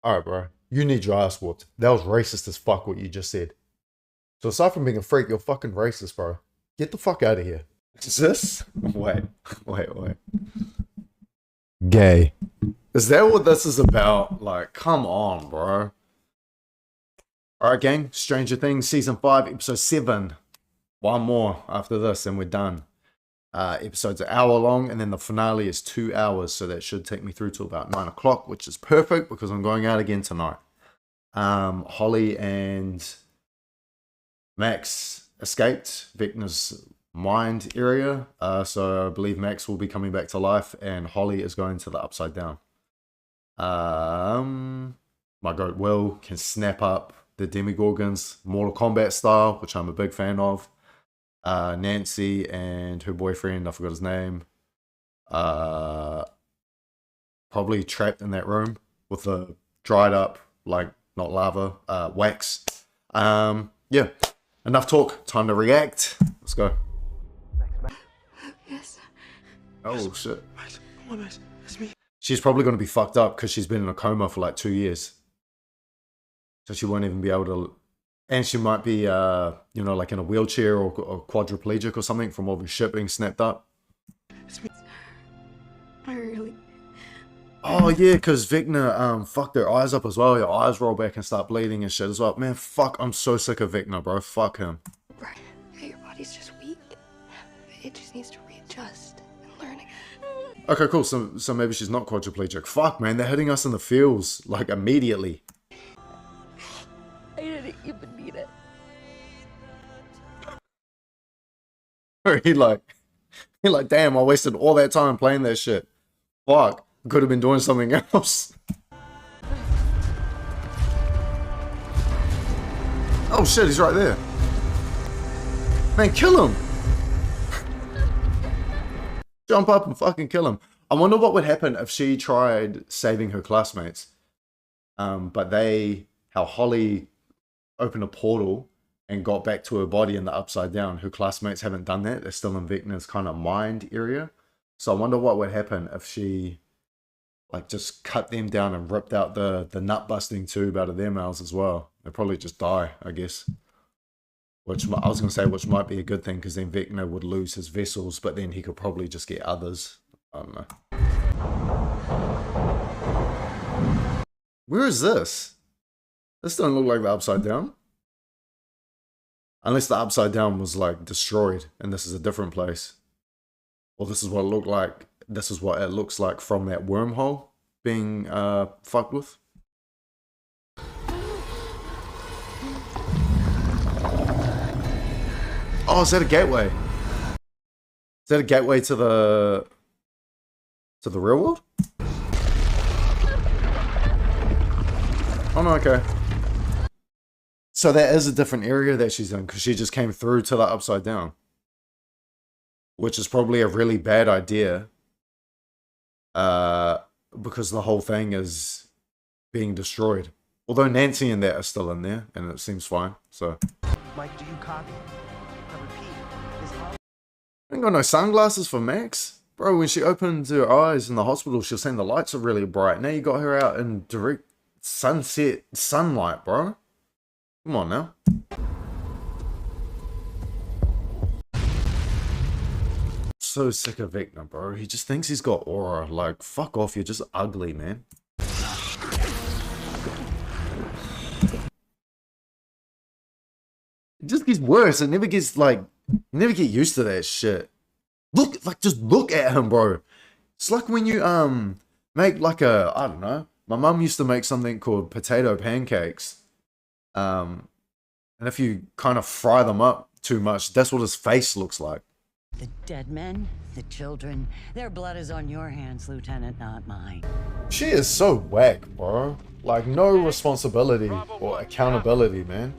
Alright, bro. You need your ass whooped. That was racist as fuck what you just said. So aside from being a freak, you're fucking racist, bro. Get the fuck out of here. Is this? Wait. Gay. Is that what this is about? Like, come on, bro. Alright, gang. Stranger Things Season 5, Episode 7. One more after this and we're done. Episode's an hour long and then the finale is 2 hours. So that should take me through to about 9 o'clock, which is perfect because I'm going out again tonight. Holly and Max escaped Vecna's mind area. So I believe Max will be coming back to life and Holly is going to the Upside Down. My goat Will can snap up the Demogorgons Mortal Kombat style, which I'm a big fan of. Nancy and her boyfriend, I forgot his name, probably trapped in that room with the dried up, like, not lava, wax. Yeah, enough talk, time to react. Let's go. Yes. Oh shit. Come on, it's me. She's probably going to be fucked up because she's been in a coma for like 2 years. So she won't even be able to... And she might be, you know, like in a wheelchair or quadriplegic or something from all the shit being snapped up. It's me. I really... Oh yeah, because Vecna fucked her eyes up as well. Her eyes roll back and start bleeding and shit as well. Man, fuck, I'm so sick of Vecna, bro. Fuck him. Right. Your body's just weak. It just needs to readjust and learn again. Okay, cool. So maybe she's not quadriplegic. Fuck, man, they're hitting us in the feels, like, immediately. I didn't even need it. He like, damn, I wasted all that time playing that shit. Fuck, I could have been doing something else. Oh shit, he's right there. Man, kill him. Jump up and fucking kill him. I wonder what would happen if she tried saving her classmates. But how Holly opened a portal and got back to her body in the Upside Down. Her classmates haven't done that. They're still in Vecna's kind of mind area. So I wonder what would happen if she like just cut them down and ripped out the nut busting tube out of their mouths as well. They'd probably just die, I guess. Which I was going to say, which might be a good thing because then Vecna would lose his vessels, but then he could probably just get others. I don't know. Where is this? This doesn't look like the Upside Down. Unless the Upside Down was like destroyed and this is a different place. Or this is what it looked like. This is what it looks like from that wormhole being fucked with. Oh, is that a gateway? Is that a gateway to the real world? Oh no, okay. So that is a different area that she's in because she just came through to the Upside Down. Which is probably a really bad idea. Because the whole thing is being destroyed. Although Nancy and that are still in there and it seems fine, so. Mike, do you copy? I repeat, is Holly... I ain't got no sunglasses for Max. Bro, when she opened her eyes in the hospital, she was saying the lights are really bright. Now you got her out in direct sunset sunlight, bro. Come on now. So sick of Vecna, bro. He just thinks he's got aura. Like, fuck off. You're just ugly, man. It just gets worse. It never gets, like... You never get used to that shit. Look, like, just look at him, bro. It's like when you, make, like, I don't know. My mum used to make something called potato pancakes. And if you kind of fry them up too much, that's what his face looks like. The dead men, the children, their blood is on your hands, Lieutenant, not mine. She is so whack, bro. Like, no responsibility or accountability, man.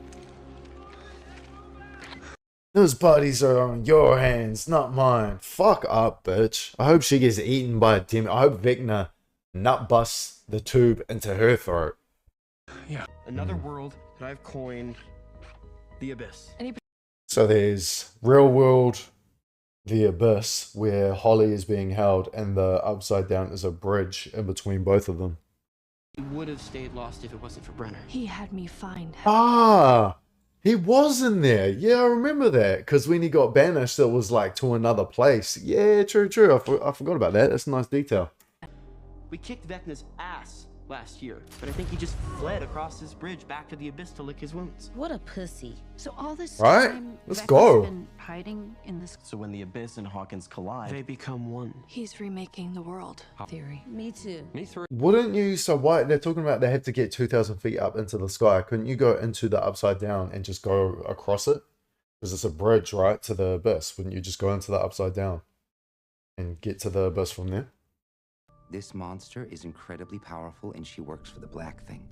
Those bodies are on your hands, not mine. Fuck up, bitch. I hope she gets eaten by a demon. I hope Vecna nut busts the tube into her throat. Yeah. Another world that I've coined the Abyss. So there's real world, the Abyss, where Holly is being held, and the Upside Down is a bridge in between both of them. would have stayed lost if it wasn't for Brenner. He had me find her. Ah, he was in there. Yeah, I remember that. Because when he got banished, it was like to another place. Yeah, true, true. I forgot about that. That's a nice detail. We kicked Vecna's ass last year, but I think he just fled across this bridge back to the Abyss to lick his wounds. What a pussy. So all this Right? time, Let's Vecna's go. been hiding in this. So when the Abyss and Hawkins collide, They become one. He's remaking the world. Theory. Me too. Me three. Wouldn't you? So why they're talking about they had to get 2,000 feet up into the sky? Couldn't you go into the upside down and just go across it? Because it's a bridge, right, to the abyss. Wouldn't you just go into the upside down and get to the abyss from there? This monster is incredibly powerful, and she works for the Black Thing.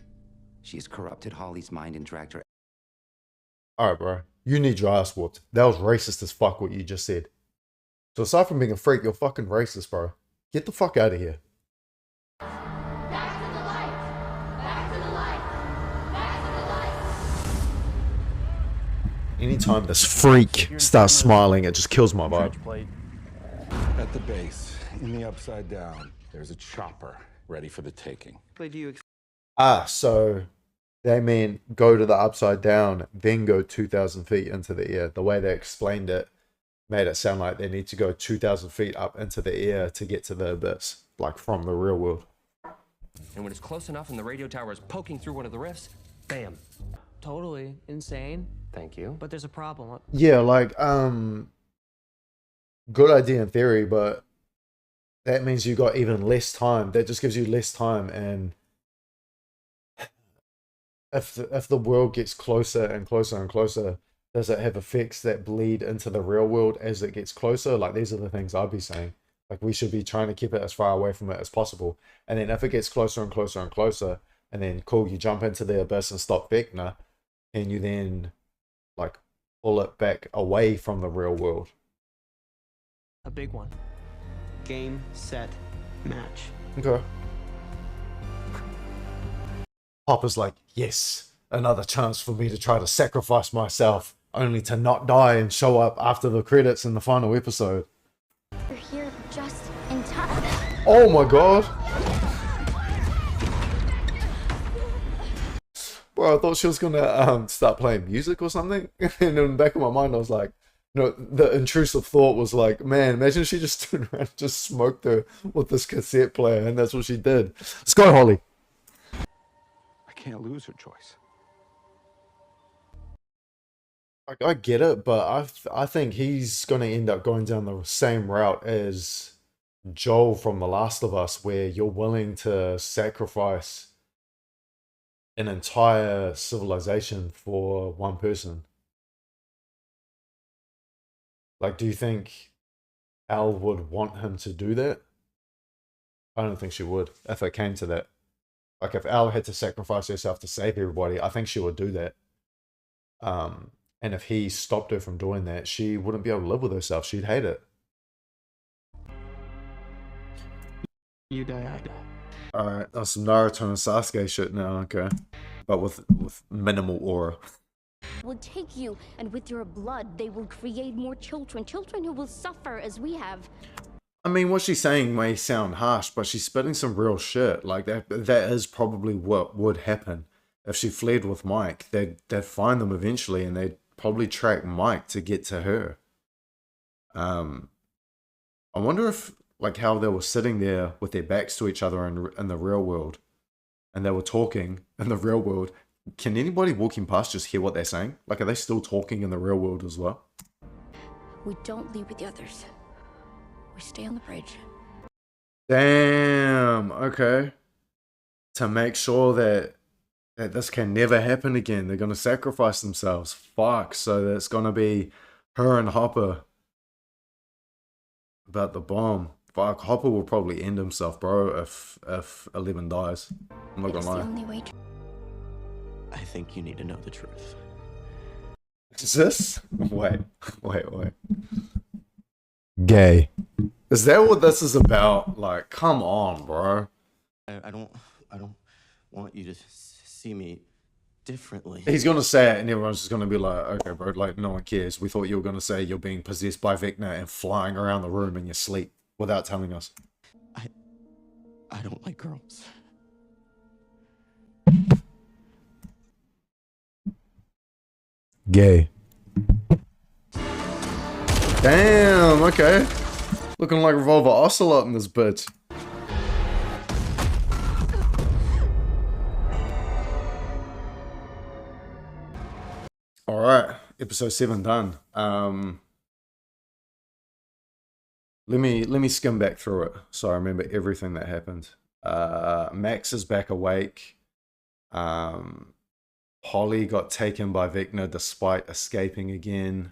She has corrupted Holly's mind and dragged her. All right, bro. You need your ass whooped. That was racist as fuck what you just said. So aside from being a freak, you're fucking racist, bro. Get the fuck out of here. Back to the light! Back to the light! Back to the light! Anytime this freak starts smiling, it just kills my vibe. At the base, in the upside down, there's a chopper ready for the taking. Do you So they mean go to the upside down, then go 2,000 feet into the air. The way they explained it made it sound like they need to go 2,000 feet up into the air to get to the abyss, like from the real world. And when it's close enough and the radio tower is poking through one of the rifts, bam. Totally insane, Thank you. but there's a problem. Yeah, like, good idea in theory, but that means you got even less time. That just gives you less time, and if the world gets closer and closer and closer, does it have effects that bleed into the real world as it gets closer? Like, these are the things I'd be saying. Like, we should be trying to keep it as far away from it as possible. And then if it gets closer and closer and closer, and then cool, you jump into the abyss and stop Vecna, and you then like pull it back away from the real world. A big one. Game, set, match. Okay. Hopper's like, yes, another chance for me to try to sacrifice myself, only to not die and show up after the credits in the final episode. You're here just in time. Oh my god. Bro, I thought she was gonna start playing music or something. And in the back of my mind, I was like, no, the intrusive thought was like, man, imagine she just turned around and just smoked her with this cassette player, and that's what she did. Let's go, Holly. I can't lose her choice. I get it, but I think he's gonna end up going down the same route as Joel from The Last of Us, where you're willing to sacrifice an entire civilization for one person. Like, do you think Al would want him to do that? I don't think she would, if it came to that. Like, if Al had to sacrifice herself to save everybody, I think she would do that. And if he stopped her from doing that, she wouldn't be able to live with herself. She'd hate it. You die, I die. Alright, that's some Naruto and Sasuke shit now, okay. But with minimal aura. Will take you, and with your blood, they will create more children. Children who will suffer as we have. I mean, what she's saying may sound harsh, but she's spitting some real shit. Like, that is probably what would happen. If she fled with Mike, they'd find them eventually, and they'd probably track Mike to get to her. I wonder if, like, how they were sitting there with their backs to each other in the real world, and they were talking in the real world. Can anybody walking past just hear what they're saying? Like, are they still talking in the real world as well? We don't leave with the others. We stay on the bridge. Damn, okay. To make sure that this can never happen again, they're going to sacrifice themselves. Fuck, so that's going to be her and Hopper about the bomb. Fuck, Hopper will probably end himself, bro, if Eleven dies. I'm not It's gonna the lie. only way to... I think you need to know the truth. Is this? Wait. Gay. Is that what this is about? Like, come on, bro. I don't want you to see me differently. He's gonna say it, and everyone's just gonna be like, okay, bro, like, no one cares. We thought you were gonna say you're being possessed by Vecna and flying around the room in your sleep without telling us. I don't like girls. gay. Damn, okay. Looking like Revolver Ocelot in this bitch. Alright, episode 7 done. Let me skim back through it so I remember everything that happened. Max is back awake. Holly got taken by Vecna despite escaping again.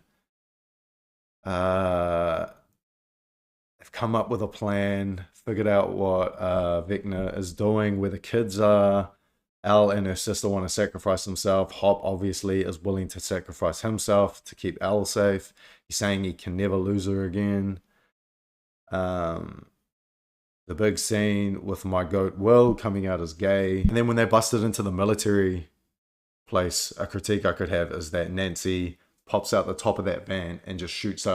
They've come up with a plan, figured out what Vecna is doing, where the kids are. Elle and her sister want to sacrifice themselves. Hop obviously is willing to sacrifice himself to keep Elle safe. He's saying he can never lose her again. The big scene with my goat Will coming out as gay. And then when they busted into the military place, a critique I could have is that Nancy pops out the top of that van and just shoots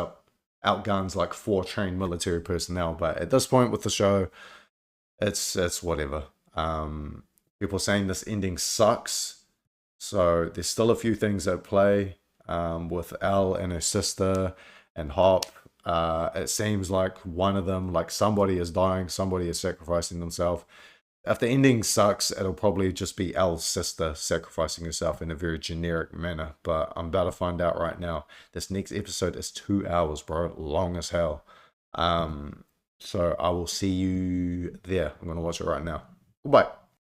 outguns like 4 trained military personnel. But at this point with the show, it's whatever. People saying this ending sucks. So there's still a few things at play with Elle and her sister and Hop. It seems like one of them, like somebody is dying, somebody is sacrificing themselves. If the ending sucks, it'll probably just be Elle's sister sacrificing herself in a very generic manner. But I'm about to find out right now. This next episode is 2 hours, bro. Long as hell. So I will see you there. I'm going to watch it right now. Goodbye.